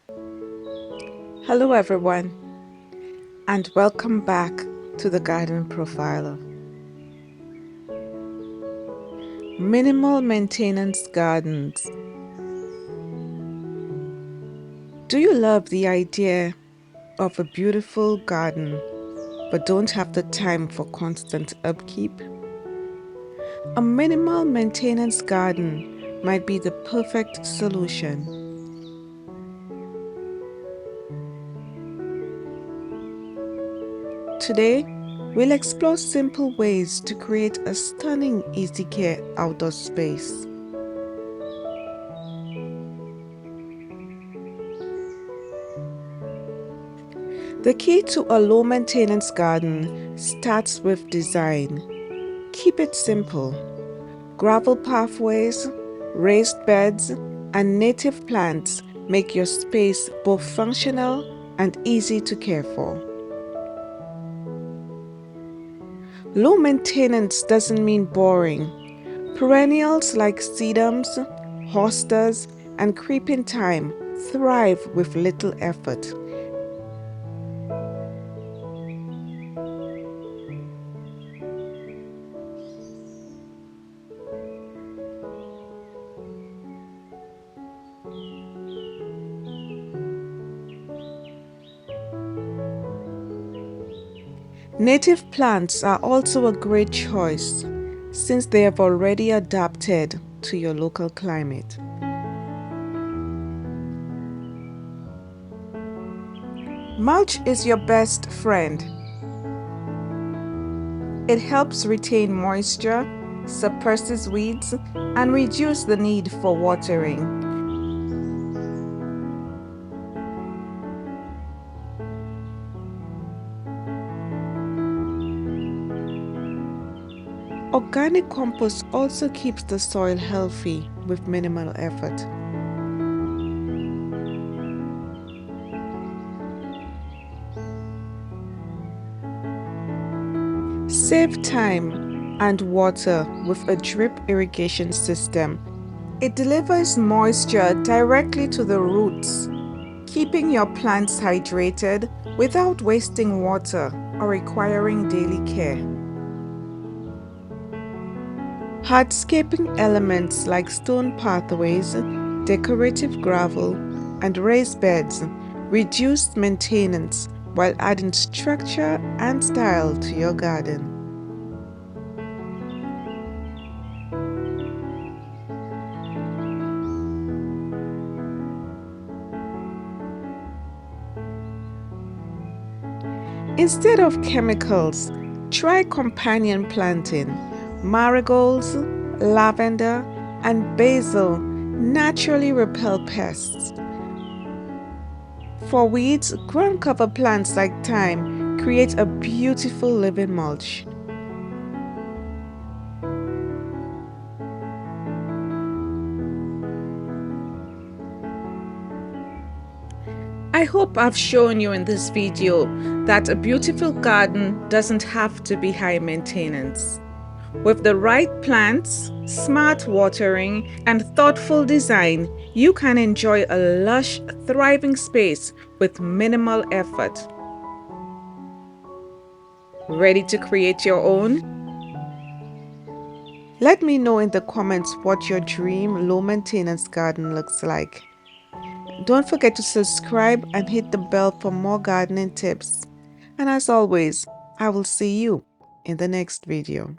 Hello everyone, and welcome back to the Garden Profiler. Minimal maintenance gardens. Do you love the idea of a beautiful garden but don't have the time for constant upkeep? A minimal maintenance garden might be the perfect solution. Today, we'll explore simple ways to create a stunning easy care outdoor space. The key to a low maintenance garden starts with design. Keep it simple. Gravel pathways, raised beds, and native plants make your space both functional and easy to care for. Low maintenance doesn't mean boring. Perennials like sedums, hostas, and creeping thyme thrive with little effort. Native plants are also a great choice since they have already adapted to your local climate. Mulch is your best friend. It helps retain moisture, suppresses weeds, and reduces the need for watering. Organic compost also keeps the soil healthy with minimal effort. Save time and water with a drip irrigation system. It delivers moisture directly to the roots, keeping your plants hydrated without wasting water or requiring daily care. Hardscaping elements like stone pathways, decorative gravel, and raised beds reduce maintenance while adding structure and style to your garden. Instead of chemicals, try companion planting. Marigolds, lavender, and basil naturally repel pests. For weeds, ground cover plants like thyme create a beautiful living mulch. I hope I've shown you in this video that a beautiful garden doesn't have to be high maintenance. With the right plants, smart watering, and thoughtful design, you can enjoy a lush, thriving space with minimal effort. Ready to create your own? Let me know in the comments what your dream low maintenance garden looks like. Don't forget to subscribe and hit the bell for more gardening tips. And as always, I will see you in the next video.